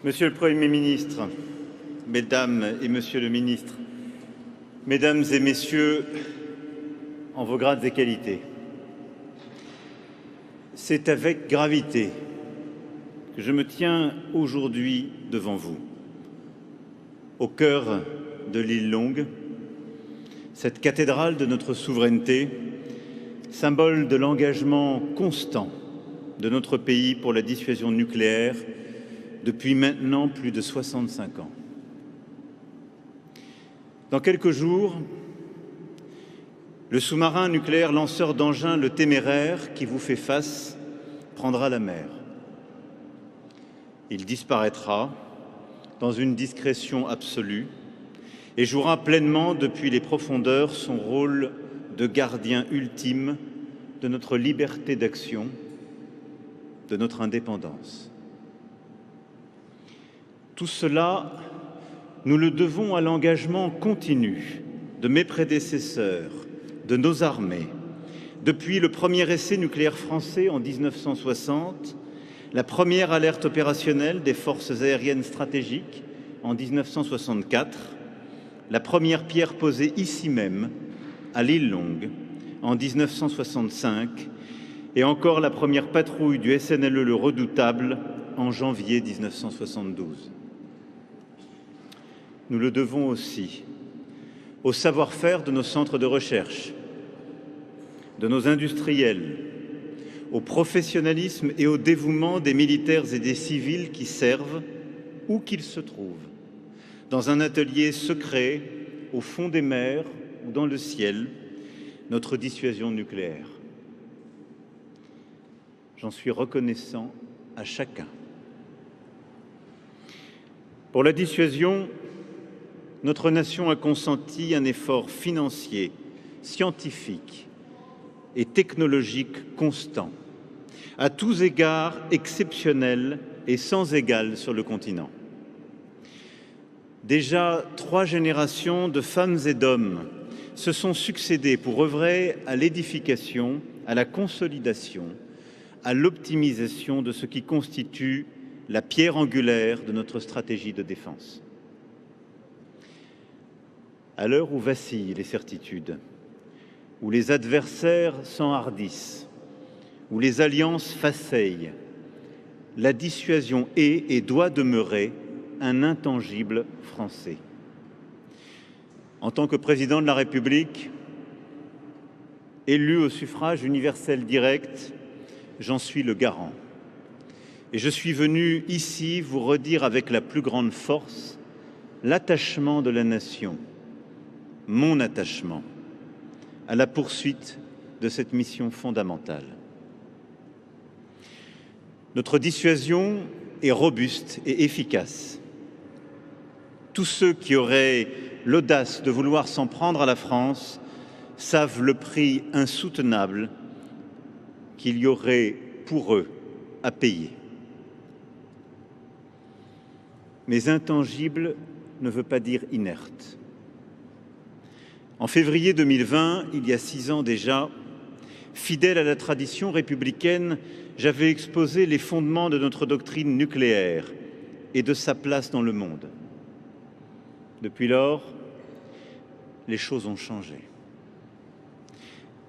Monsieur le Premier ministre, Mesdames et Monsieur le ministre, Mesdames et Messieurs, en vos grades et qualités, c'est avec gravité que je me tiens aujourd'hui devant vous, au cœur de l'île Longue, cette cathédrale de notre souveraineté, symbole de l'engagement constant de notre pays pour la dissuasion nucléaire depuis maintenant plus de 65 ans. Dans quelques jours, le sous-marin nucléaire lanceur d'engins, le Téméraire, qui vous fait face, prendra la mer. Il disparaîtra dans une discrétion absolue et jouera pleinement depuis les profondeurs son rôle de gardien ultime de notre liberté d'action, de notre indépendance. Tout cela, nous le devons à l'engagement continu de mes prédécesseurs, de nos armées, depuis le premier essai nucléaire français en 1960, la première alerte opérationnelle des forces aériennes stratégiques en 1964, la première pierre posée ici même, à l'île Longue, en 1965, et encore la première patrouille du SNLE le Redoutable en janvier 1972. Nous le devons aussi au savoir-faire de nos centres de recherche, de nos industriels, au professionnalisme et au dévouement des militaires et des civils qui servent, où qu'ils se trouvent, dans un atelier secret, au fond des mers ou dans le ciel, notre dissuasion nucléaire. J'en suis reconnaissant à chacun. Pour la dissuasion, notre nation a consenti un effort financier, scientifique et technologique constant, à tous égards exceptionnel et sans égal sur le continent. Déjà 3 générations de femmes et d'hommes se sont succédé pour œuvrer à l'édification, à la consolidation, à l'optimisation de ce qui constitue la pierre angulaire de notre stratégie de défense. À l'heure où vacillent les certitudes, où les adversaires s'enhardissent, où les alliances faceillent, la dissuasion est et doit demeurer un intangible français. En tant que président de la République, élu au suffrage universel direct, j'en suis le garant. Et je suis venu ici vous redire avec la plus grande force l'attachement de la nation, mon attachement, à la poursuite de cette mission fondamentale. Notre dissuasion est robuste et efficace. Tous ceux qui auraient l'audace de vouloir s'en prendre à la France savent le prix insoutenable qu'il y aurait pour eux à payer. Mais intangible ne veut pas dire inerte. En février 2020, il y a 6 ans déjà, fidèle à la tradition républicaine, j'avais exposé les fondements de notre doctrine nucléaire et de sa place dans le monde. Depuis lors, les choses ont changé.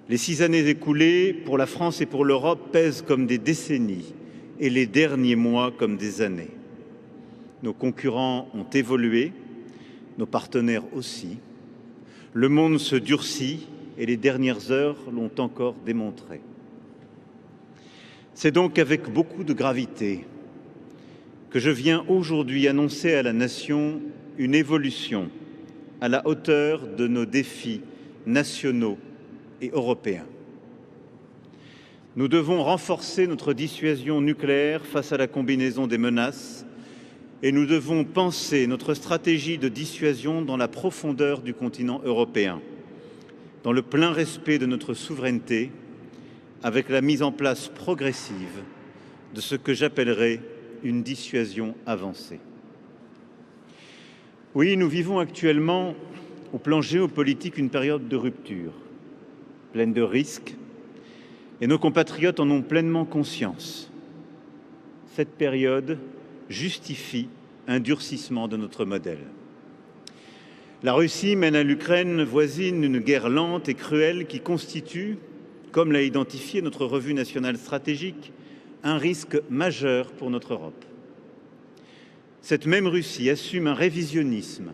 Les 6 années écoulées, pour la France et pour l'Europe, pèsent comme des décennies et les derniers mois comme des années. Nos concurrents ont évolué, nos partenaires aussi. Le monde se durcit et les dernières heures l'ont encore démontré. C'est donc avec beaucoup de gravité que je viens aujourd'hui annoncer à la nation une évolution à la hauteur de nos défis nationaux et européens. Nous devons renforcer notre dissuasion nucléaire face à la combinaison des menaces et nous devons penser notre stratégie de dissuasion dans la profondeur du continent européen, dans le plein respect de notre souveraineté, avec la mise en place progressive de ce que j'appellerais une dissuasion avancée. Oui, nous vivons actuellement, au plan géopolitique, une période de rupture, pleine de risques, et nos compatriotes en ont pleinement conscience. Cette période justifie un durcissement de notre modèle. La Russie mène à l'Ukraine voisine une guerre lente et cruelle qui constitue, comme l'a identifié notre revue nationale stratégique, un risque majeur pour notre Europe. Cette même Russie assume un révisionnisme,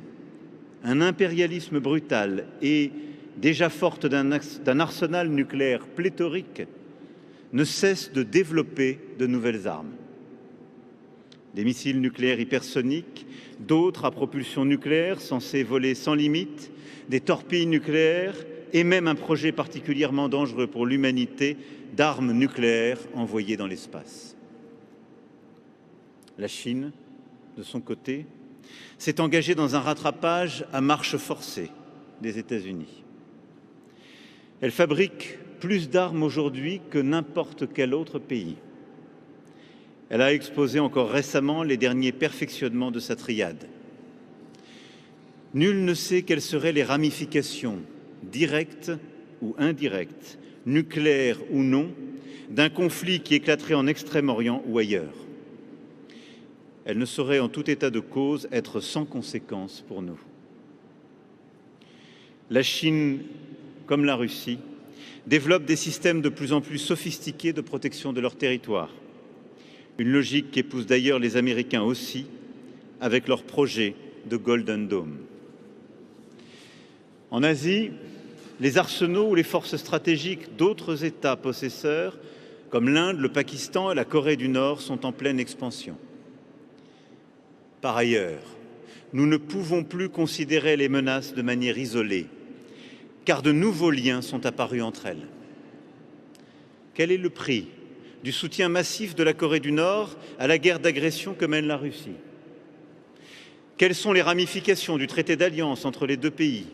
un impérialisme brutal et, déjà forte d'un arsenal nucléaire pléthorique, ne cesse de développer de nouvelles armes. Des missiles nucléaires hypersoniques, d'autres à propulsion nucléaire censés voler sans limite, des torpilles nucléaires et même un projet particulièrement dangereux pour l'humanité d'armes nucléaires envoyées dans l'espace. La Chine, de son côté, s'est engagée dans un rattrapage à marche forcée des États-Unis. Elle fabrique plus d'armes aujourd'hui que n'importe quel autre pays. Elle a exposé encore récemment les derniers perfectionnements de sa triade. Nul ne sait quelles seraient les ramifications, directes ou indirectes, nucléaires ou non, d'un conflit qui éclaterait en Extrême-Orient ou ailleurs. Elle ne saurait en tout état de cause être sans conséquences pour nous. La Chine, comme la Russie, développe des systèmes de plus en plus sophistiqués de protection de leur territoire. Une logique qu'épousent d'ailleurs les Américains aussi, avec leur projet de Golden Dome. En Asie, les arsenaux ou les forces stratégiques d'autres États possesseurs, comme l'Inde, le Pakistan et la Corée du Nord, sont en pleine expansion. Par ailleurs, nous ne pouvons plus considérer les menaces de manière isolée, car de nouveaux liens sont apparus entre elles. Quel est le prix du soutien massif de la Corée du Nord à la guerre d'agression que mène la Russie? Quelles sont les ramifications du traité d'alliance entre les deux pays?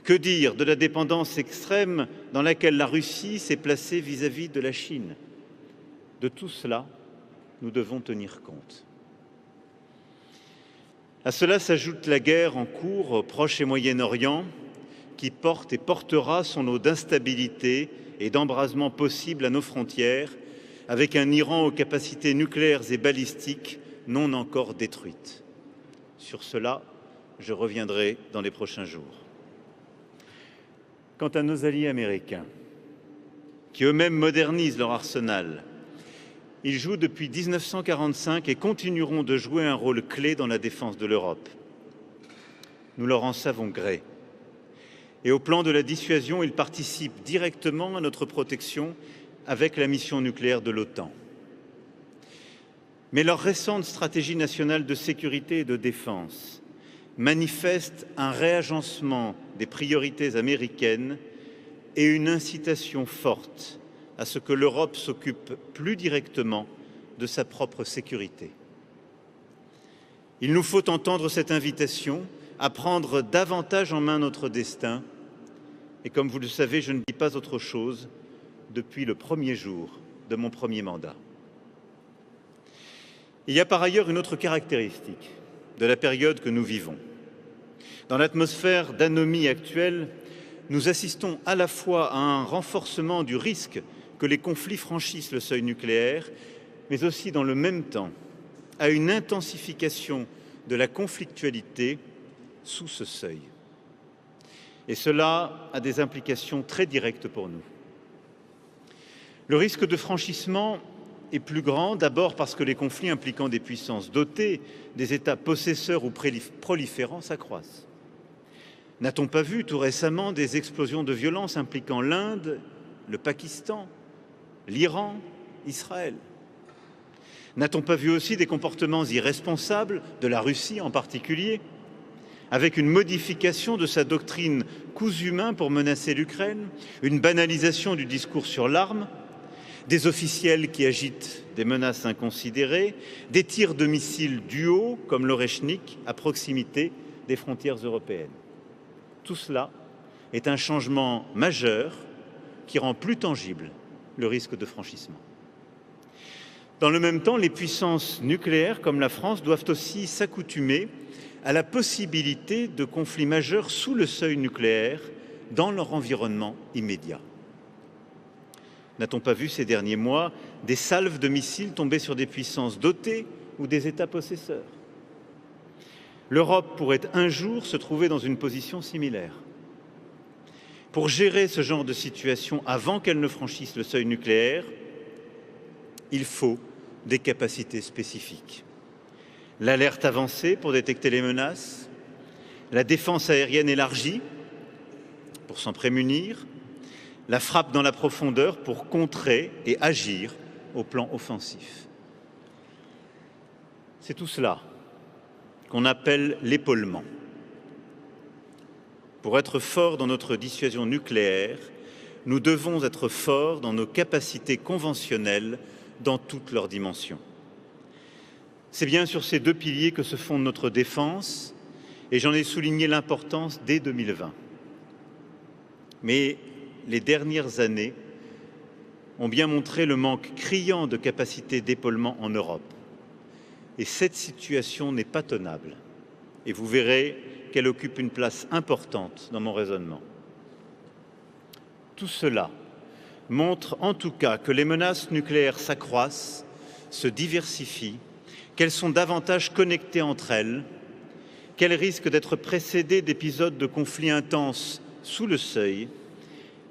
Que dire de la dépendance extrême dans laquelle la Russie s'est placée vis-à-vis de la Chine? De tout cela, nous devons tenir compte. À cela s'ajoute la guerre en cours au Proche et Moyen-Orient, qui porte et portera son lot d'instabilité et d'embrasement possible à nos frontières, avec un Iran aux capacités nucléaires et balistiques non encore détruites. Sur cela, je reviendrai dans les prochains jours. Quant à nos alliés américains, qui eux-mêmes modernisent leur arsenal, ils jouent depuis 1945 et continueront de jouer un rôle clé dans la défense de l'Europe. Nous leur en savons gré. Et au plan de la dissuasion, ils participent directement à notre protection avec la mission nucléaire de l'OTAN. Mais leur récente stratégie nationale de sécurité et de défense manifeste un réagencement des priorités américaines et une incitation forte à ce que l'Europe s'occupe plus directement de sa propre sécurité. Il nous faut entendre cette invitation à prendre davantage en main notre destin. Et comme vous le savez, je ne dis pas autre chose depuis le premier jour de mon premier mandat. Il y a par ailleurs une autre caractéristique de la période que nous vivons. Dans l'atmosphère d'anomie actuelle, nous assistons à la fois à un renforcement du risque que les conflits franchissent le seuil nucléaire, mais aussi dans le même temps à une intensification de la conflictualité sous ce seuil. Et cela a des implications très directes pour nous. Le risque de franchissement est plus grand, d'abord parce que les conflits impliquant des puissances dotées, des États possesseurs ou proliférants s'accroissent. N'a-t-on pas vu tout récemment des explosions de violence impliquant l'Inde, le Pakistan, l'Iran, Israël? N'a-t-on pas vu aussi des comportements irresponsables, de la Russie en particulier, avec une modification de sa doctrine cousu main pour menacer l'Ukraine, une banalisation du discours sur l'arme, des officiels qui agitent des menaces inconsidérées, des tirs de missiles du haut, comme l'Oreshnik, à proximité des frontières européennes. Tout cela est un changement majeur qui rend plus tangible le risque de franchissement. Dans le même temps, les puissances nucléaires comme la France doivent aussi s'accoutumer à la possibilité de conflits majeurs sous le seuil nucléaire dans leur environnement immédiat. N'a-t-on pas vu ces derniers mois des salves de missiles tomber sur des puissances dotées ou des États possesseurs? l'Europe pourrait un jour se trouver dans une position similaire. Pour gérer ce genre de situation avant qu'elle ne franchisse le seuil nucléaire, il faut des capacités spécifiques. L'alerte avancée pour détecter les menaces, la défense aérienne élargie pour s'en prémunir, la frappe dans la profondeur pour contrer et agir au plan offensif. C'est tout cela qu'on appelle l'épaulement. Pour être forts dans notre dissuasion nucléaire, nous devons être forts dans nos capacités conventionnelles dans toutes leurs dimensions. C'est bien sur ces deux piliers que se fonde notre défense, et j'en ai souligné l'importance dès 2020. Mais les dernières années ont bien montré le manque criant de capacités d'épaulement en Europe. Et cette situation n'est pas tenable. Et vous verrez qu'elle occupe une place importante dans mon raisonnement. Tout cela montre en tout cas que les menaces nucléaires s'accroissent, se diversifient, qu'elles sont davantage connectées entre elles, qu'elles risquent d'être précédées d'épisodes de conflits intenses sous le seuil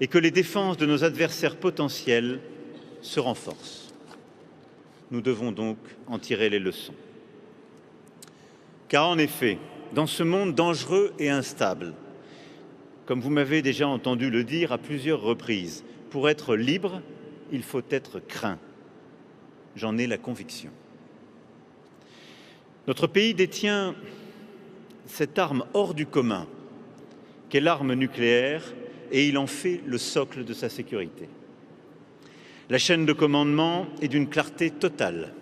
et que les défenses de nos adversaires potentiels se renforcent. Nous devons donc en tirer les leçons. Car en effet, dans ce monde dangereux et instable, comme vous m'avez déjà entendu le dire à plusieurs reprises, pour être libre, il faut être craint. J'en ai la conviction. Notre pays détient cette arme hors du commun, qu'est l'arme nucléaire, et il en fait le socle de sa sécurité. La chaîne de commandement est d'une clarté totale,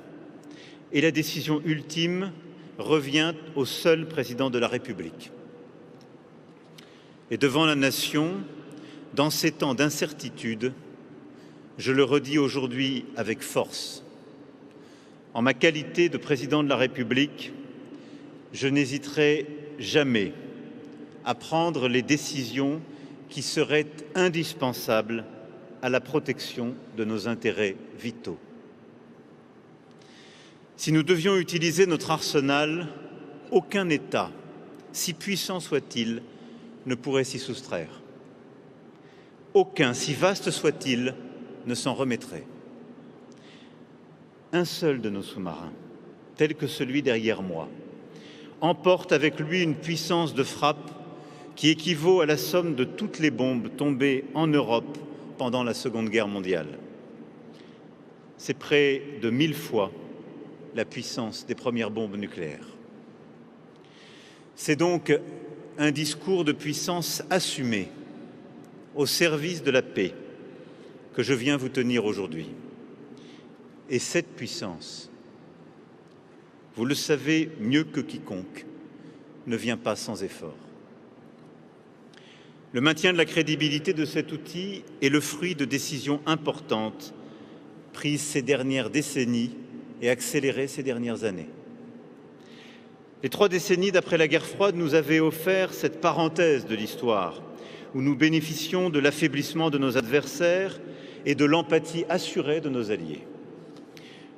et la décision ultime revient au seul président de la République. Et devant la nation, dans ces temps d'incertitude, je le redis aujourd'hui avec force. En ma qualité de président de la République, je n'hésiterai jamais à prendre les décisions qui seraient indispensables à la protection de nos intérêts vitaux. Si nous devions utiliser notre arsenal, aucun État, si puissant soit-il, ne pourrait s'y soustraire. Aucun, si vaste soit-il, ne s'en remettrait. Un seul de nos sous-marins, tel que celui derrière moi, emporte avec lui une puissance de frappe qui équivaut à la somme de toutes les bombes tombées en Europe pendant la Seconde Guerre mondiale. C'est près de 1000 fois la puissance des premières bombes nucléaires. C'est donc un discours de puissance assumé au service de la paix que je viens vous tenir aujourd'hui. Et cette puissance, vous le savez mieux que quiconque, ne vient pas sans effort. Le maintien de la crédibilité de cet outil est le fruit de décisions importantes prises ces dernières décennies et accélérées ces dernières années. Les 3 décennies d'après la guerre froide nous avaient offert cette parenthèse de l'histoire où nous bénéficions de l'affaiblissement de nos adversaires et de l'empathie assurée de nos alliés.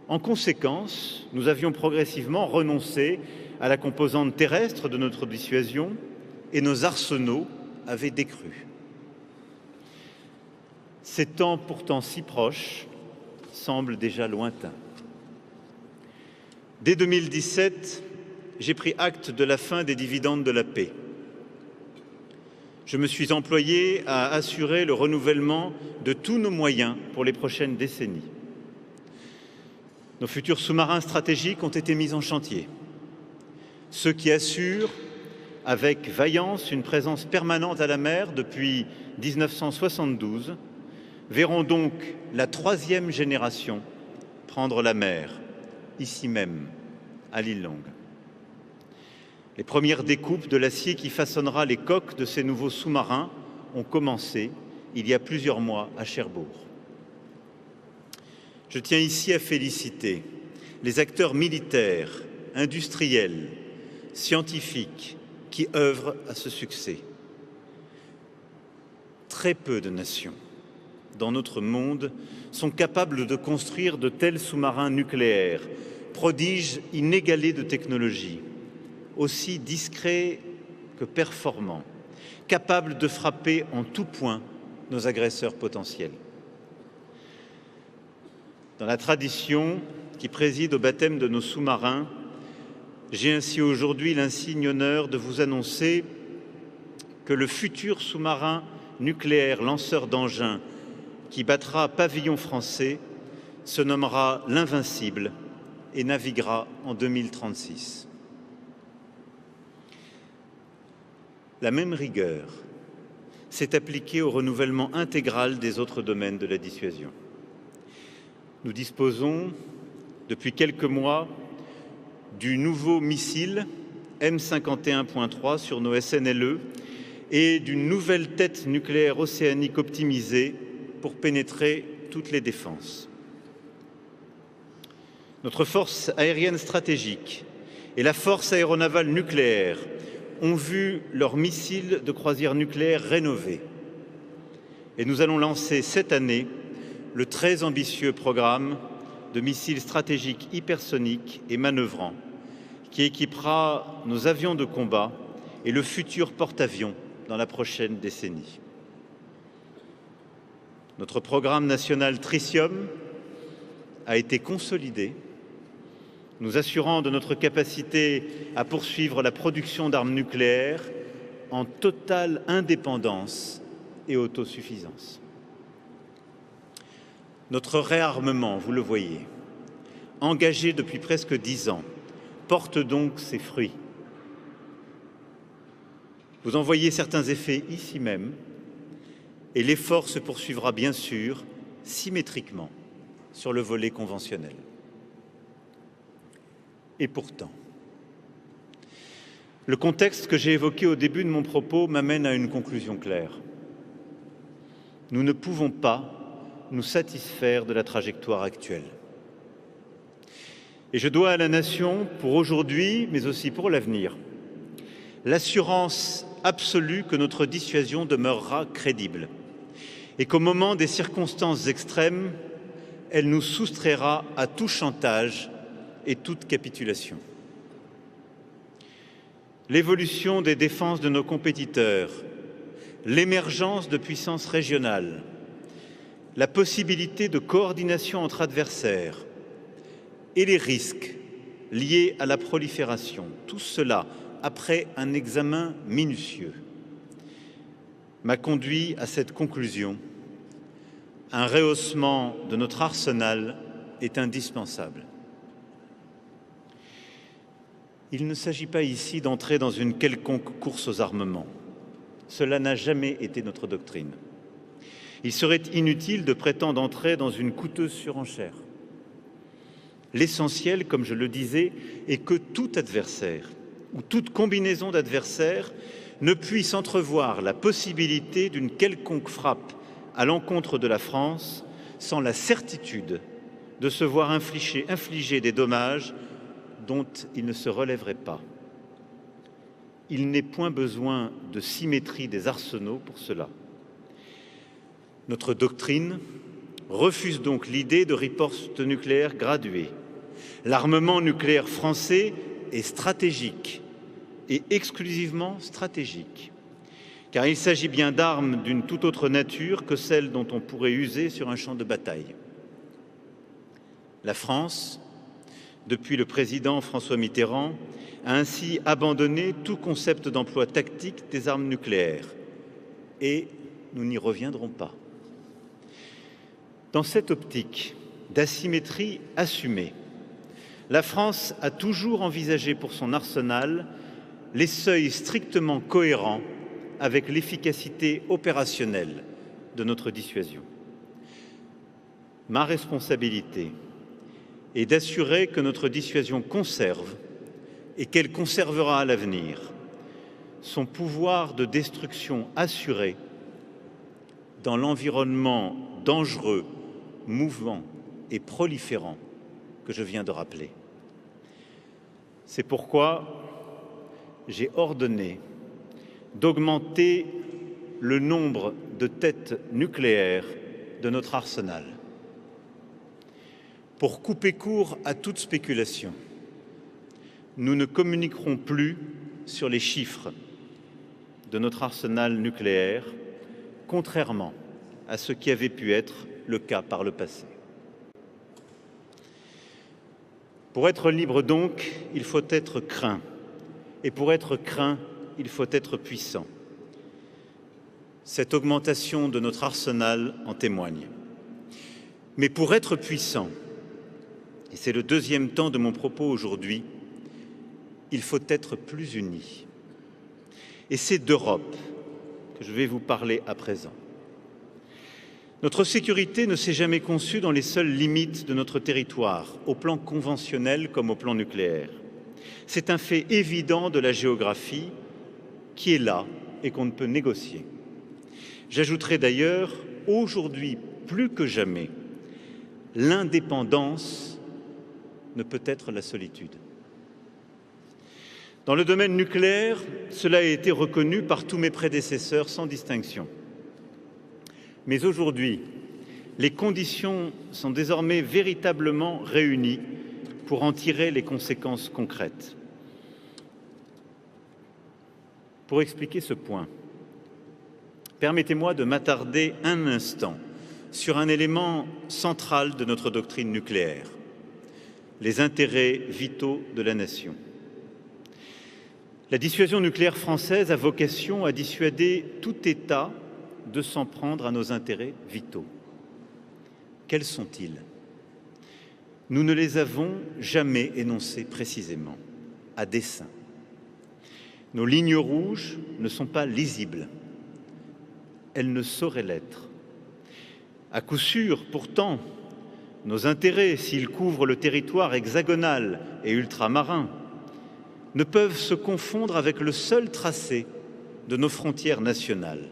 En conséquence, nous avions progressivement renoncé à la composante terrestre de notre dissuasion et nos arsenaux avaient décru. Ces temps pourtant si proches semblent déjà lointains. Dès 2017, j'ai pris acte de la fin des dividendes de la paix. Je me suis employé à assurer le renouvellement de tous nos moyens pour les prochaines décennies. Nos futurs sous-marins stratégiques ont été mis en chantier. Ceux qui assurent avec vaillance une présence permanente à la mer depuis 1972 verront donc la 3e génération prendre la mer, ici même, à l'île Longue. Les premières découpes de l'acier qui façonnera les coques de ces nouveaux sous-marins ont commencé il y a plusieurs mois à Cherbourg. Je tiens ici à féliciter les acteurs militaires, industriels, scientifiques qui œuvrent à ce succès. Très peu de nations dans notre monde sont capables de construire de tels sous-marins nucléaires, prodiges inégalés de technologie, aussi discret que performant, capable de frapper en tout point nos agresseurs potentiels. Dans la tradition qui préside au baptême de nos sous-marins, j'ai ainsi aujourd'hui l'insigne honneur de vous annoncer que le futur sous-marin nucléaire lanceur d'engins qui battra pavillon français se nommera l'Invincible et naviguera en 2036. La même rigueur s'est appliquée au renouvellement intégral des autres domaines de la dissuasion. Nous disposons, depuis quelques mois, du nouveau missile M51.3 sur nos SNLE et d'une nouvelle tête nucléaire océanique optimisée pour pénétrer toutes les défenses. Notre force aérienne stratégique et la force aéronavale nucléaire ont vu leurs missiles de croisière nucléaire rénovés. Et nous allons lancer cette année le très ambitieux programme de missiles stratégiques hypersoniques et manœuvrants qui équipera nos avions de combat et le futur porte-avions dans la prochaine décennie. Notre programme national Tritium a été consolidé, nous assurant de notre capacité à poursuivre la production d'armes nucléaires en totale indépendance et autosuffisance. Notre réarmement, vous le voyez, engagé depuis presque 10 ans, porte donc ses fruits. Vous en voyez certains effets ici même, et l'effort se poursuivra bien sûr symétriquement sur le volet conventionnel. Et pourtant, le contexte que j'ai évoqué au début de mon propos m'amène à une conclusion claire. Nous ne pouvons pas nous satisfaire de la trajectoire actuelle. Et je dois à la nation, pour aujourd'hui, mais aussi pour l'avenir, l'assurance absolue que notre dissuasion demeurera crédible et qu'au moment des circonstances extrêmes, elle nous soustraira à tout chantage et toute capitulation. L'évolution des défenses de nos compétiteurs, l'émergence de puissances régionales, la possibilité de coordination entre adversaires et les risques liés à la prolifération, tout cela, après un examen minutieux, m'a conduit à cette conclusion. Un rehaussement de notre arsenal est indispensable. Il ne s'agit pas ici d'entrer dans une quelconque course aux armements. Cela n'a jamais été notre doctrine. Il serait inutile de prétendre entrer dans une coûteuse surenchère. L'essentiel, comme je le disais, est que tout adversaire ou toute combinaison d'adversaires ne puisse entrevoir la possibilité d'une quelconque frappe à l'encontre de la France sans la certitude de se voir infliger des dommages dont il ne se relèverait pas. Il n'est point besoin de symétrie des arsenaux pour cela. Notre doctrine refuse donc l'idée de riposte nucléaire graduée. L'armement nucléaire français est stratégique et exclusivement stratégique, car il s'agit bien d'armes d'une toute autre nature que celles dont on pourrait user sur un champ de bataille. La France, depuis le président François Mitterrand, a ainsi abandonné tout concept d'emploi tactique des armes nucléaires. Et nous n'y reviendrons pas. Dans cette optique d'asymétrie assumée, la France a toujours envisagé pour son arsenal les seuils strictement cohérents avec l'efficacité opérationnelle de notre dissuasion. Ma responsabilité est d'assurer que notre dissuasion conserve et qu'elle conservera à l'avenir son pouvoir de destruction assuré dans l'environnement dangereux, mouvant et proliférant que je viens de rappeler. C'est pourquoi j'ai ordonné d'augmenter le nombre de têtes nucléaires de notre arsenal. Pour couper court à toute spéculation, nous ne communiquerons plus sur les chiffres de notre arsenal nucléaire, contrairement à ce qui avait pu être le cas par le passé. Pour être libre donc, il faut être craint. Et pour être craint, il faut être puissant. Cette augmentation de notre arsenal en témoigne. Mais pour être puissant, et c'est le deuxième temps de mon propos aujourd'hui, il faut être plus unis. Et c'est d'Europe que je vais vous parler à présent. Notre sécurité ne s'est jamais conçue dans les seules limites de notre territoire, au plan conventionnel comme au plan nucléaire. C'est un fait évident de la géographie qui est là et qu'on ne peut négocier. J'ajouterai d'ailleurs, aujourd'hui plus que jamais, l'indépendance ne peut être la solitude. Dans le domaine nucléaire, cela a été reconnu par tous mes prédécesseurs sans distinction. Mais aujourd'hui, les conditions sont désormais véritablement réunies pour en tirer les conséquences concrètes. Pour expliquer ce point, permettez-moi de m'attarder un instant sur un élément central de notre doctrine nucléaire, les intérêts vitaux de la nation. La dissuasion nucléaire française a vocation à dissuader tout État de s'en prendre à nos intérêts vitaux. Quels sont-ils? Nous ne les avons jamais énoncés précisément, à dessein. Nos lignes rouges ne sont pas lisibles. Elles ne sauraient l'être. À coup sûr, pourtant, nos intérêts, s'ils couvrent le territoire hexagonal et ultramarin, ne peuvent se confondre avec le seul tracé de nos frontières nationales.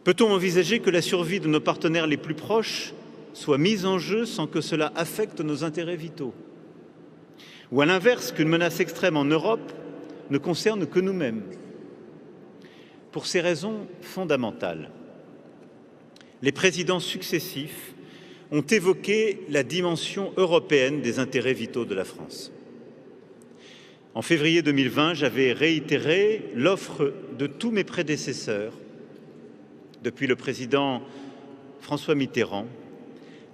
Peut-on envisager que la survie de nos partenaires les plus proches soit mise en jeu sans que cela affecte nos intérêts vitaux? Ou à l'inverse, qu'une menace extrême en Europe ne concerne que nous-mêmes? Pour ces raisons fondamentales, les présidents successifs ont évoqué la dimension européenne des intérêts vitaux de la France. En février 2020, j'avais réitéré l'offre de tous mes prédécesseurs, depuis le président François Mitterrand,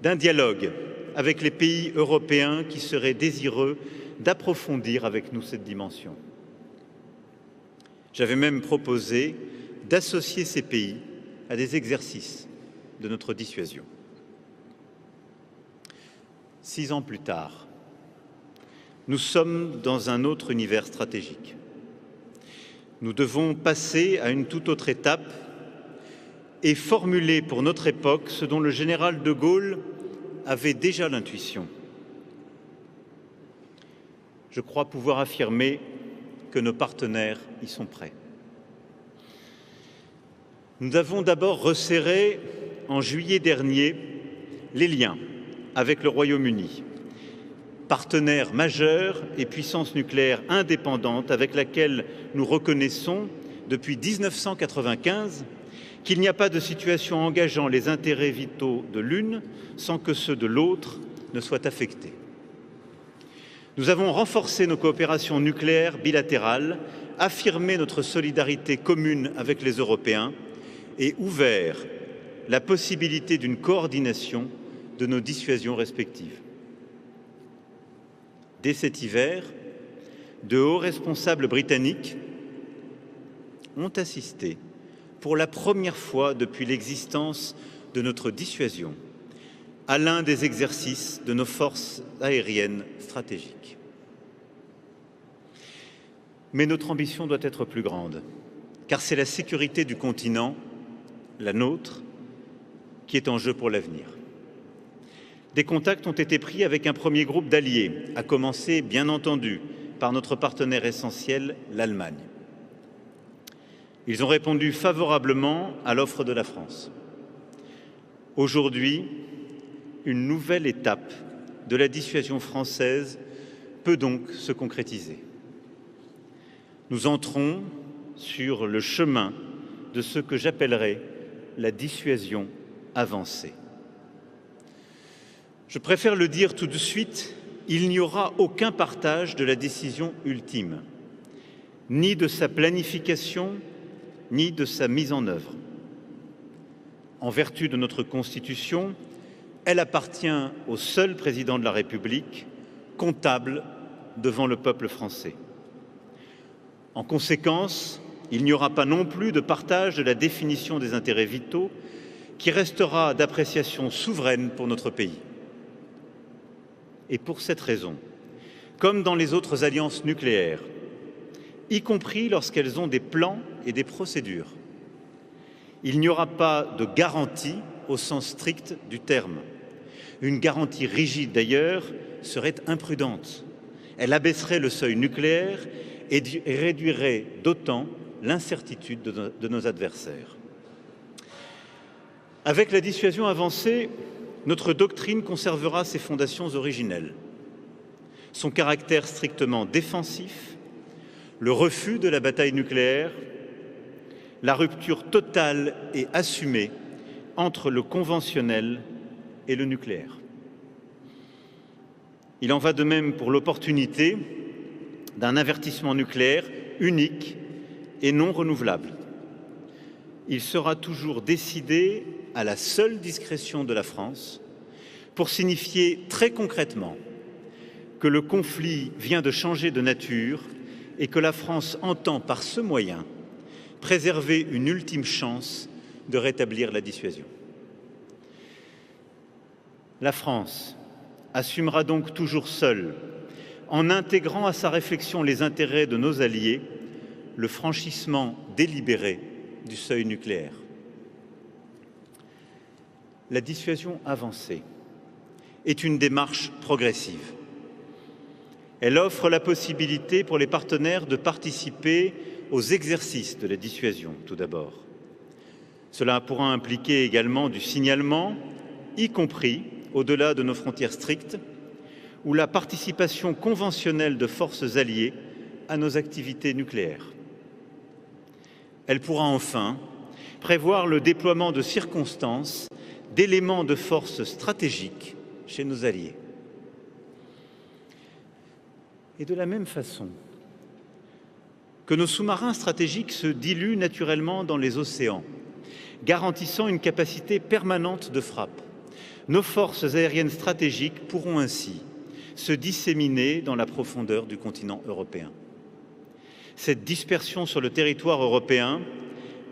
d'un dialogue avec les pays européens qui seraient désireux d'approfondir avec nous cette dimension. J'avais même proposé d'associer ces pays à des exercices de notre dissuasion. 6 ans plus tard, nous sommes dans un autre univers stratégique. Nous devons passer à une toute autre étape et formuler pour notre époque ce dont le général de Gaulle avait déjà l'intuition. Je crois pouvoir affirmer que nos partenaires y sont prêts. Nous avons d'abord resserré, en juillet dernier, les liens avec le Royaume-Uni, partenaire majeur et puissance nucléaire indépendante avec laquelle nous reconnaissons depuis 1995 qu'il n'y a pas de situation engageant les intérêts vitaux de l'une sans que ceux de l'autre ne soient affectés. Nous avons renforcé nos coopérations nucléaires bilatérales, affirmé notre solidarité commune avec les Européens et ouvert la possibilité d'une coordination de nos dissuasions respectives. Dès cet hiver, de hauts responsables britanniques ont assisté pour la première fois depuis l'existence de notre dissuasion à l'un des exercices de nos forces aériennes stratégiques. Mais notre ambition doit être plus grande, car c'est la sécurité du continent, la nôtre, qui est en jeu pour l'avenir. Des contacts ont été pris avec un premier groupe d'alliés, à commencer, bien entendu, par notre partenaire essentiel, l'Allemagne. Ils ont répondu favorablement à l'offre de la France. Aujourd'hui, une nouvelle étape de la dissuasion française peut donc se concrétiser. Nous entrons sur le chemin de ce que j'appellerais la dissuasion avancée. Je préfère le dire tout de suite il n'y aura aucun partage de la décision ultime, ni de sa planification, ni de sa mise en œuvre. En vertu de notre Constitution, elle appartient au seul président de la République, comptable devant le peuple français. En conséquence, il n'y aura pas non plus de partage de la définition des intérêts vitaux qui restera d'appréciation souveraine pour notre pays. Et pour cette raison, comme dans les autres alliances nucléaires, y compris lorsqu'elles ont des plans et des procédures, il n'y aura pas de garantie au sens strict du terme. Une garantie rigide, d'ailleurs, serait imprudente. Elle abaisserait le seuil nucléaire et réduirait d'autant l'incertitude de nos adversaires. Avec la dissuasion avancée, notre doctrine conservera ses fondations originelles, son caractère strictement défensif, le refus de la bataille nucléaire, la rupture totale et assumée entre le conventionnel et le nucléaire. Il en va de même pour l'opportunité d'un avertissement nucléaire unique et non renouvelable. Il sera toujours décidé à la seule discrétion de la France pour signifier très concrètement que le conflit vient de changer de nature et que la France entend par ce moyen préserver une ultime chance de rétablir la dissuasion. La France assumera donc toujours seule, en intégrant à sa réflexion les intérêts de nos alliés, le franchissement délibéré du seuil nucléaire. La dissuasion avancée est une démarche progressive. Elle offre la possibilité pour les partenaires de participer aux exercices de la dissuasion, tout d'abord. Cela pourra impliquer également du signalement, y compris au-delà de nos frontières strictes, ou la participation conventionnelle de forces alliées à nos activités nucléaires. Elle pourra enfin prévoir le déploiement de circonstances, d'éléments de force stratégiques chez nos alliés. Et de la même façon que nos sous-marins stratégiques se diluent naturellement dans les océans, garantissant une capacité permanente de frappe, nos forces aériennes stratégiques pourront ainsi se disséminer dans la profondeur du continent européen. Cette dispersion sur le territoire européen,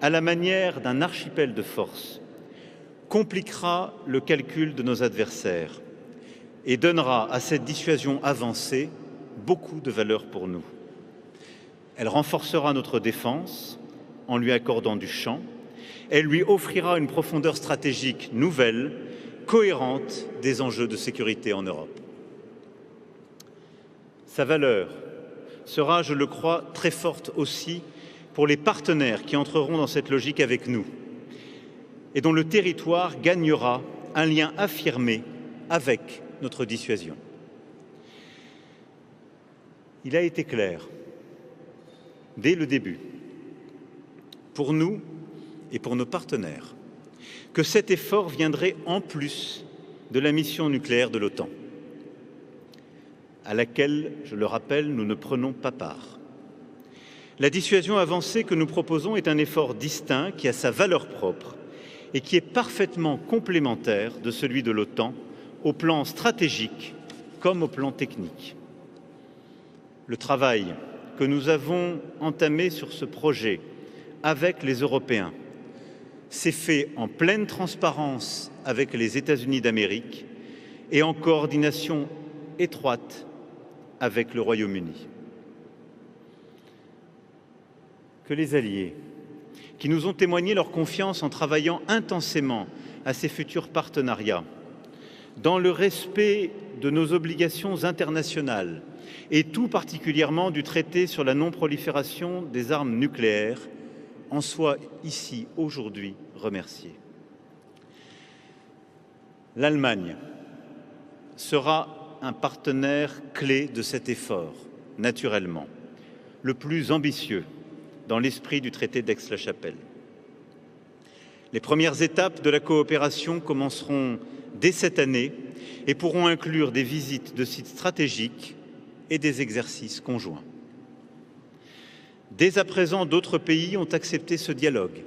à la manière d'un archipel de forces, compliquera le calcul de nos adversaires et donnera à cette dissuasion avancée beaucoup de valeur pour nous. Elle renforcera notre défense en lui accordant du champ. Elle lui offrira une profondeur stratégique nouvelle, cohérente des enjeux de sécurité en Europe. Sa valeur sera, je le crois, très forte aussi pour les partenaires qui entreront dans cette logique avec nous et dont le territoire gagnera un lien affirmé avec notre dissuasion. Il a été clair, dès le début, pour nous et pour nos partenaires, que cet effort viendrait en plus de la mission nucléaire de l'OTAN, à laquelle, je le rappelle, nous ne prenons pas part. La dissuasion avancée que nous proposons est un effort distinct qui a sa valeur propre et qui est parfaitement complémentaire de celui de l'OTAN au plan stratégique comme au plan technique. Le travail que nous avons entamé sur ce projet avec les Européens s'est fait en pleine transparence avec les États-Unis d'Amérique et en coordination étroite avec le Royaume-Uni. Que les alliés, qui nous ont témoigné leur confiance en travaillant intensément à ces futurs partenariats, dans le respect de nos obligations internationales et tout particulièrement du traité sur la non-prolifération des armes nucléaires, en soient ici aujourd'hui remerciés. L'Allemagne sera un partenaire clé de cet effort, naturellement, le plus ambitieux dans l'esprit du traité d'Aix-la-Chapelle. Les premières étapes de la coopération commenceront dès cette année et pourront inclure des visites de sites stratégiques et des exercices conjoints. Dès à présent, d'autres pays ont accepté ce dialogue.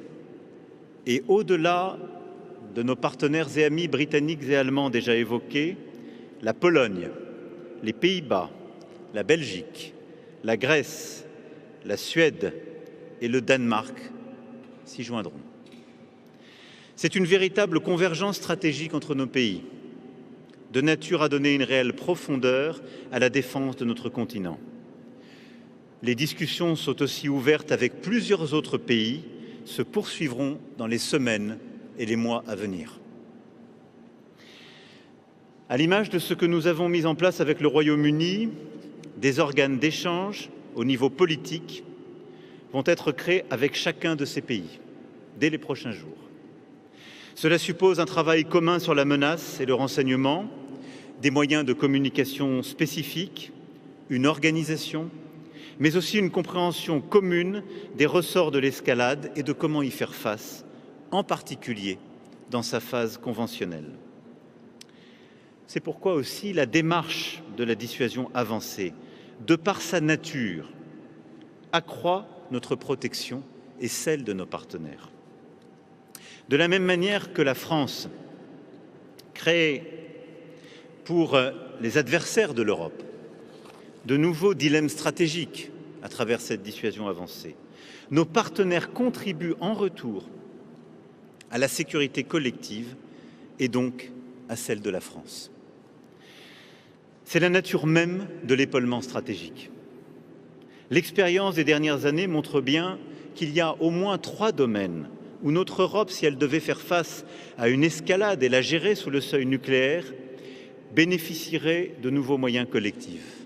Et au-delà de nos partenaires et amis britanniques et allemands déjà évoqués, la Pologne, les Pays-Bas, la Belgique, la Grèce, la Suède et le Danemark s'y joindront. C'est une véritable convergence stratégique entre nos pays, de nature à donner une réelle profondeur à la défense de notre continent. Les discussions sont aussi ouvertes avec plusieurs autres pays, se poursuivront dans les semaines et les mois à venir. À l'image de ce que nous avons mis en place avec le Royaume-Uni, des organes d'échange au niveau politique vont être créés avec chacun de ces pays dès les prochains jours. Cela suppose un travail commun sur la menace et le renseignement, des moyens de communication spécifiques, une organisation, mais aussi une compréhension commune des ressorts de l'escalade et de comment y faire face, en particulier dans sa phase conventionnelle. C'est pourquoi aussi la démarche de la dissuasion avancée, de par sa nature, accroît notre protection et celle de nos partenaires. De la même manière que la France crée pour les adversaires de l'Europe de nouveaux dilemmes stratégiques à travers cette dissuasion avancée, nos partenaires contribuent en retour à la sécurité collective et donc à celle de la France. C'est la nature même de l'épaulement stratégique. L'expérience des dernières années montre bien qu'il y a au moins 3 domaines où notre Europe, si elle devait faire face à une escalade et la gérer sous le seuil nucléaire, bénéficierait de nouveaux moyens collectifs.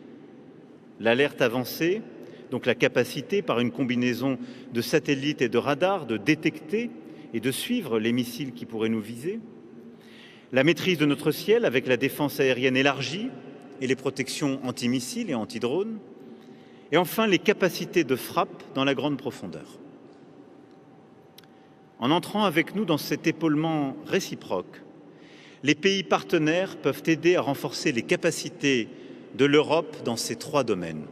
L'alerte avancée, donc la capacité par une combinaison de satellites et de radars de détecter et de suivre les missiles qui pourraient nous viser. La maîtrise de notre ciel avec la défense aérienne élargie et les protections antimissiles et antidrones. Et enfin, les capacités de frappe dans la grande profondeur. En entrant avec nous dans cet épaulement réciproque, les pays partenaires peuvent aider à renforcer les capacités de l'Europe dans ces 3 domaines.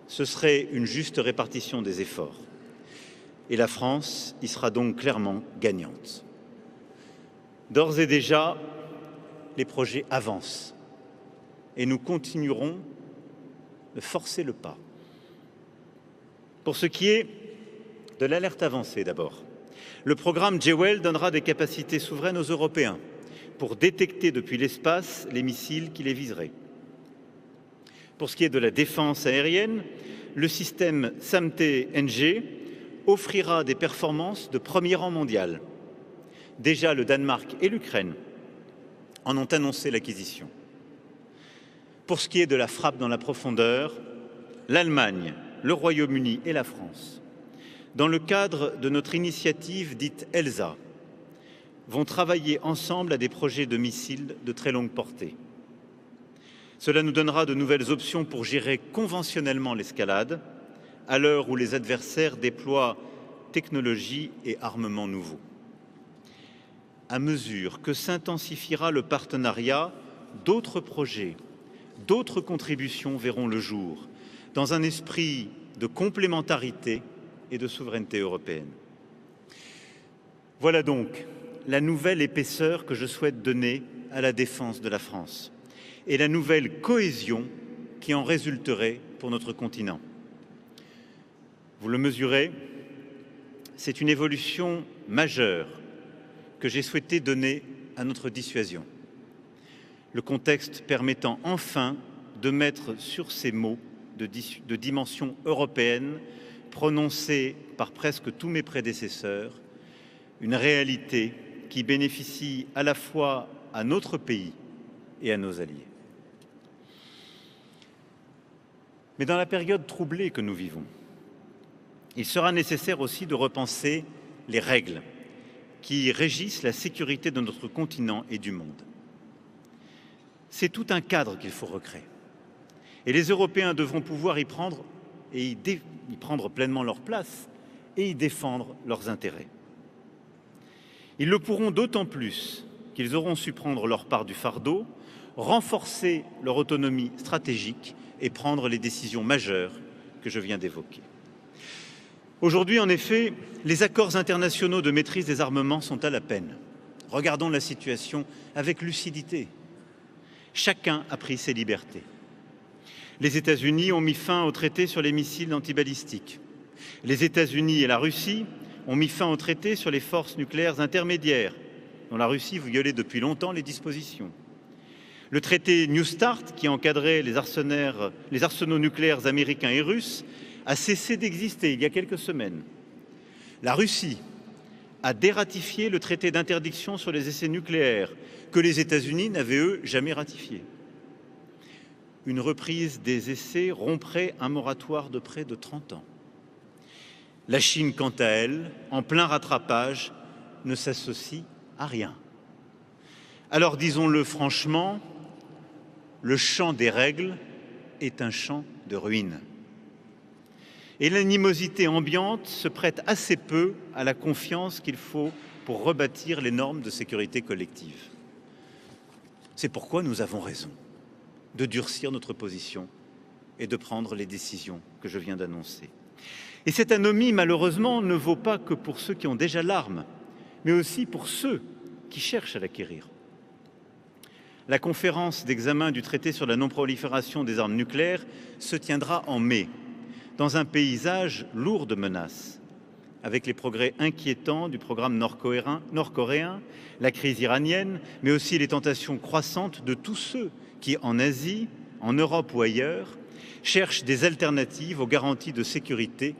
Ce serait une juste répartition des efforts. Et la France y sera donc clairement gagnante. D'ores et déjà, les projets avancent et nous continuerons de forcer le pas. Pour ce qui est de l'alerte avancée d'abord, le programme Jewel donnera des capacités souveraines aux Européens pour détecter depuis l'espace les missiles qui les viseraient. Pour ce qui est de la défense aérienne, le système SAMTE-NG offrira des performances de premier rang mondial. Déjà, le Danemark et l'Ukraine en ont annoncé l'acquisition. Pour ce qui est de la frappe dans la profondeur, l'Allemagne, le Royaume-Uni et la France, dans le cadre de notre initiative dite ELSA, vont travailler ensemble à des projets de missiles de très longue portée. Cela nous donnera de nouvelles options pour gérer conventionnellement l'escalade, à l'heure où les adversaires déploient technologies et armements nouveaux. À mesure que s'intensifiera le partenariat, d'autres projets, d'autres contributions verront le jour, dans un esprit de complémentarité et de souveraineté européenne. Voilà donc la nouvelle épaisseur que je souhaite donner à la défense de la France et la nouvelle cohésion qui en résulterait pour notre continent. Vous le mesurez, c'est une évolution majeure que j'ai souhaité donner à notre dissuasion. Le contexte permettant enfin de mettre sur ces mots de dimension européenne prononcés par presque tous mes prédécesseurs, une réalité qui bénéficie à la fois à notre pays et à nos alliés. Mais dans la période troublée que nous vivons, il sera nécessaire aussi de repenser les règles qui régissent la sécurité de notre continent et du monde. C'est tout un cadre qu'il faut recréer. Et les Européens devront pouvoir y prendre pleinement leur place et y défendre leurs intérêts. Ils le pourront d'autant plus qu'ils auront su prendre leur part du fardeau, renforcer leur autonomie stratégique et prendre les décisions majeures que je viens d'évoquer. Aujourd'hui, en effet, les accords internationaux de maîtrise des armements sont à la peine. Regardons la situation avec lucidité. Chacun a pris ses libertés. Les États-Unis ont mis fin au traité sur les missiles antibalistiques. Les États-Unis et la Russie ont mis fin au traité sur les forces nucléaires intermédiaires, dont la Russie violait depuis longtemps les dispositions. Le traité New Start, qui encadrait les arsenaux nucléaires américains et russes, a cessé d'exister il y a quelques semaines. La Russie a dératifié le traité d'interdiction sur les essais nucléaires, que les États-Unis n'avaient, eux, jamais ratifié. Une reprise des essais romprait un moratoire de près de 30 ans. La Chine, quant à elle, en plein rattrapage, ne s'associe à rien. Alors disons-le franchement, le champ des règles est un champ de ruines. Et l'animosité ambiante se prête assez peu à la confiance qu'il faut pour rebâtir les normes de sécurité collective. C'est pourquoi nous avons raison de durcir notre position et de prendre les décisions que je viens d'annoncer. Et cette anomie, malheureusement, ne vaut pas que pour ceux qui ont déjà l'arme, mais aussi pour ceux qui cherchent à l'acquérir. La conférence d'examen du traité sur la non-prolifération des armes nucléaires se tiendra en mai, dans un paysage lourd de menaces, avec les progrès inquiétants du programme nord-coréen, la crise iranienne, mais aussi les tentations croissantes de tous ceux qui, en Asie, en Europe ou ailleurs, cherchent des alternatives aux garanties de sécurité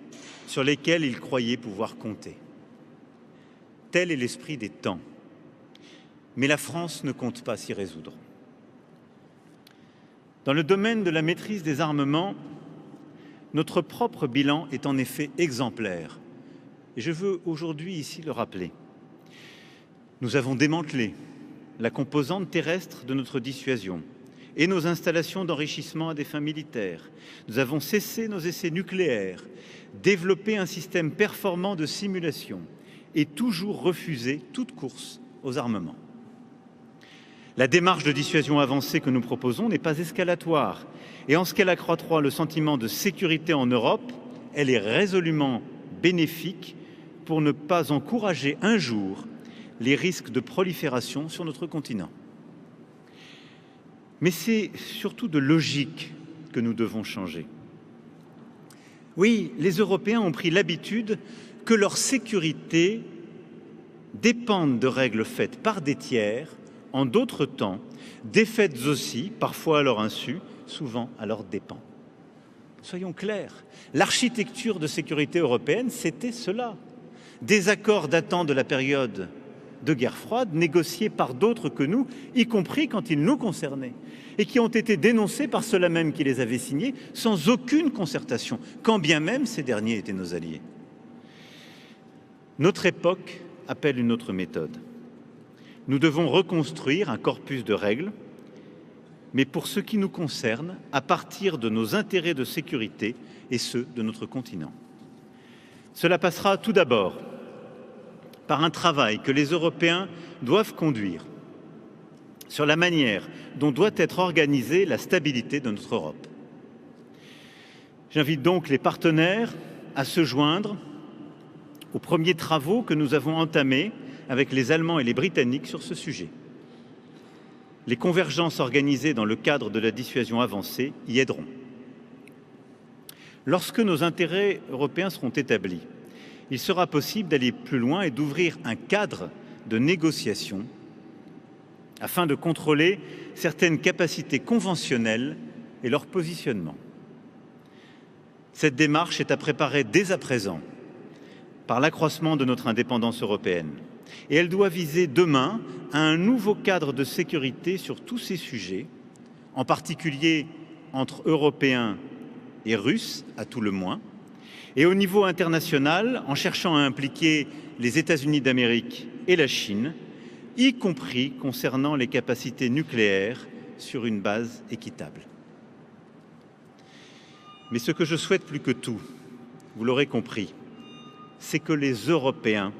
sur lesquelles ils croyaient pouvoir compter. Tel est l'esprit des temps. Mais la France ne compte pas s'y résoudre. Dans le domaine de la maîtrise des armements, notre propre bilan est en effet exemplaire. Et je veux aujourd'hui ici le rappeler. Nous avons démantelé la composante terrestre de notre dissuasion et nos installations d'enrichissement à des fins militaires. Nous avons cessé nos essais nucléaires, développé un système performant de simulation et toujours refusé toute course aux armements. La démarche de dissuasion avancée que nous proposons n'est pas escalatoire. Et en ce qu'elle accroîtra le sentiment de sécurité en Europe, elle est résolument bénéfique pour ne pas encourager un jour les risques de prolifération sur notre continent. Mais c'est surtout de logique que nous devons changer. Oui, les Européens ont pris l'habitude que leur sécurité dépende de règles faites par des tiers, en d'autres temps, défaites aussi, parfois à leur insu, souvent à leurs dépens. Soyons clairs, l'architecture de sécurité européenne, c'était cela. Des accords datant de la période de guerre froide, négociés par d'autres que nous, y compris quand ils nous concernaient, et qui ont été dénoncés par ceux-là même qui les avaient signés, sans aucune concertation, quand bien même ces derniers étaient nos alliés. Notre époque appelle une autre méthode. Nous devons reconstruire un corpus de règles, mais pour ce qui nous concerne, à partir de nos intérêts de sécurité et ceux de notre continent. Cela passera tout d'abord par un travail que les Européens doivent conduire sur la manière dont doit être organisée la stabilité de notre Europe. J'invite donc les partenaires à se joindre aux premiers travaux que nous avons entamés avec les Allemands et les Britanniques sur ce sujet. Les convergences organisées dans le cadre de la dissuasion avancée y aideront. Lorsque nos intérêts européens seront établis, il sera possible d'aller plus loin et d'ouvrir un cadre de négociation afin de contrôler certaines capacités conventionnelles et leur positionnement. Cette démarche est à préparer dès à présent par l'accroissement de notre indépendance européenne. Et elle doit viser demain à un nouveau cadre de sécurité sur tous ces sujets, en particulier entre Européens et Russes, à tout le moins, et au niveau international, en cherchant à impliquer les États-Unis d'Amérique et la Chine, y compris concernant les capacités nucléaires sur une base équitable. Mais ce que je souhaite plus que tout, vous l'aurez compris, c'est que les Européens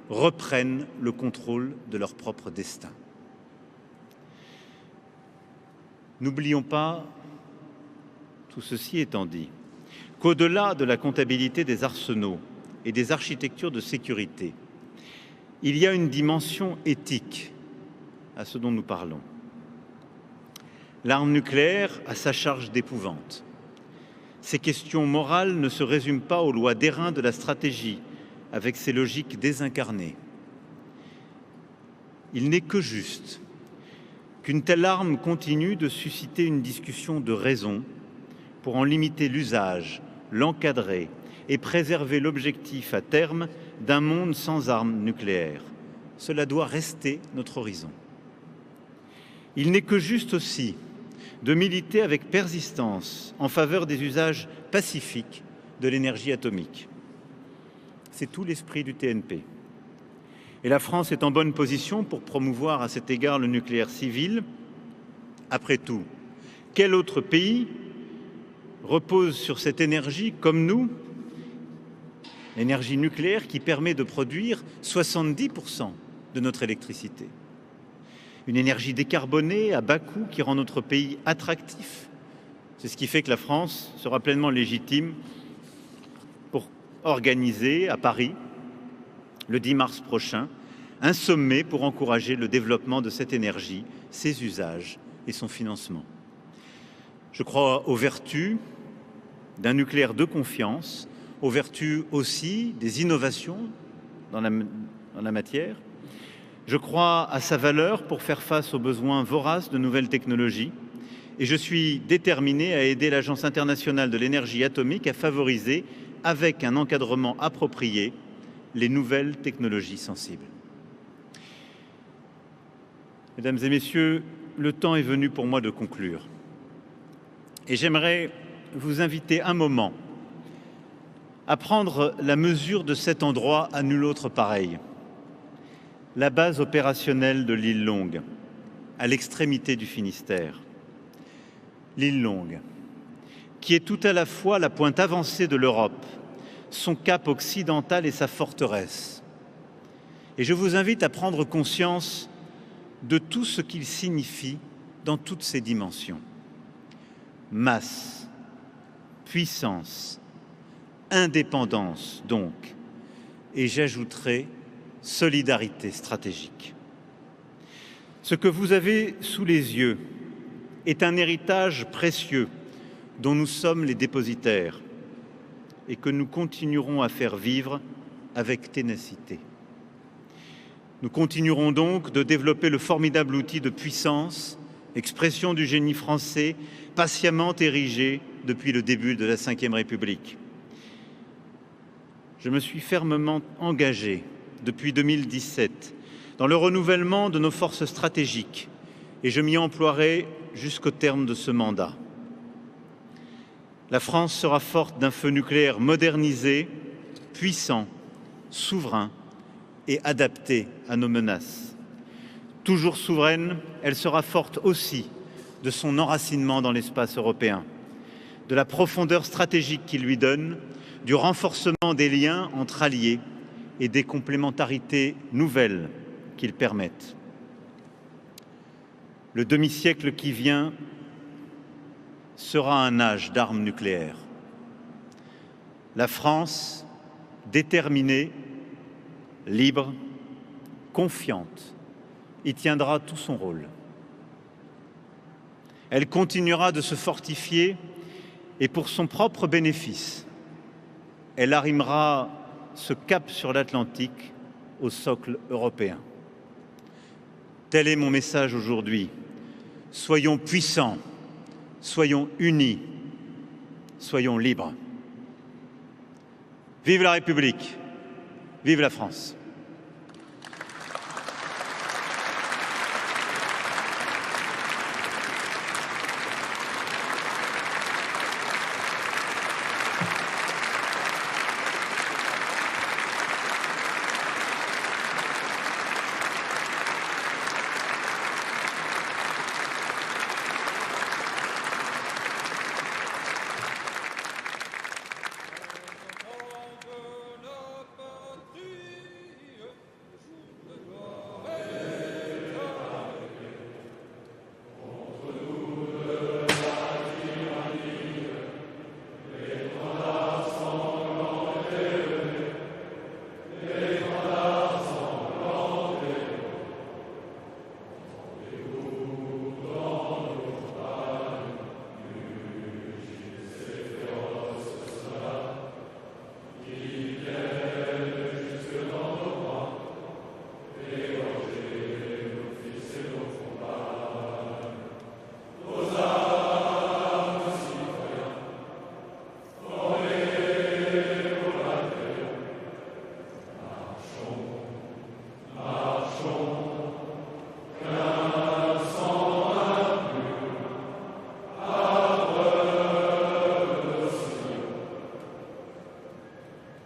reprennent le contrôle de leur propre destin. N'oublions pas, tout ceci étant dit, qu'au-delà de la comptabilité des arsenaux et des architectures de sécurité, il y a une dimension éthique à ce dont nous parlons. L'arme nucléaire a sa charge d'épouvante. Ces questions morales ne se résument pas aux lois d'airain de la stratégie, avec ses logiques désincarnées. Il n'est que juste qu'une telle arme continue de susciter une discussion de raison pour en limiter l'usage, l'encadrer et préserver l'objectif à terme d'un monde sans armes nucléaires. Cela doit rester notre horizon. Il n'est que juste aussi de militer avec persistance en faveur des usages pacifiques de l'énergie atomique. C'est tout l'esprit du TNP. Et la France est en bonne position pour promouvoir à cet égard le nucléaire civil. Après tout, quel autre pays repose sur cette énergie comme nous, l'énergie nucléaire qui permet de produire 70% de notre électricité? Une énergie décarbonée à bas coût qui rend notre pays attractif. C'est ce qui fait que la France sera pleinement légitime pour organiser à Paris, le 10 mars prochain, un sommet pour encourager le développement de cette énergie, ses usages et son financement. Je crois aux vertus d'un nucléaire de confiance, aux vertus aussi des innovations dans la matière. Je crois à sa valeur pour faire face aux besoins voraces de nouvelles technologies et je suis déterminé à aider l'Agence internationale de l'énergie atomique à favoriser, avec un encadrement approprié, les nouvelles technologies sensibles. Mesdames et messieurs, le temps est venu pour moi de conclure. Et j'aimerais vous inviter un moment à prendre la mesure de cet endroit à nul autre pareil. La base opérationnelle de l'île Longue, à l'extrémité du Finistère. L'île Longue, qui est tout à la fois la pointe avancée de l'Europe, son cap occidental et sa forteresse. Et je vous invite à prendre conscience de tout ce qu'il signifie dans toutes ses dimensions. Masse, puissance, indépendance donc, et j'ajouterai solidarité stratégique. Ce que vous avez sous les yeux est un héritage précieux dont nous sommes les dépositaires et que nous continuerons à faire vivre avec ténacité. Nous continuerons donc de développer le formidable outil de puissance, expression du génie français, patiemment érigé depuis le début de la Ve République. Je me suis fermement engagé depuis 2017 dans le renouvellement de nos forces stratégiques et je m'y emploierai jusqu'au terme de ce mandat. La France sera forte d'un feu nucléaire modernisé, puissant, souverain et adapté à nos menaces. Toujours souveraine, elle sera forte aussi de son enracinement dans l'espace européen, de la profondeur stratégique qu'il lui donne, du renforcement des liens entre alliés et des complémentarités nouvelles qu'ils permettent. Le demi-siècle qui vient sera un âge d'armes nucléaires. La France, déterminée, libre, confiante, y tiendra tout son rôle. Elle continuera de se fortifier et pour son propre bénéfice, elle arrimera ce cap sur l'Atlantique au socle européen. Tel est mon message aujourd'hui. Soyons puissants, soyons unis, soyons libres. Vive la République, vive la France.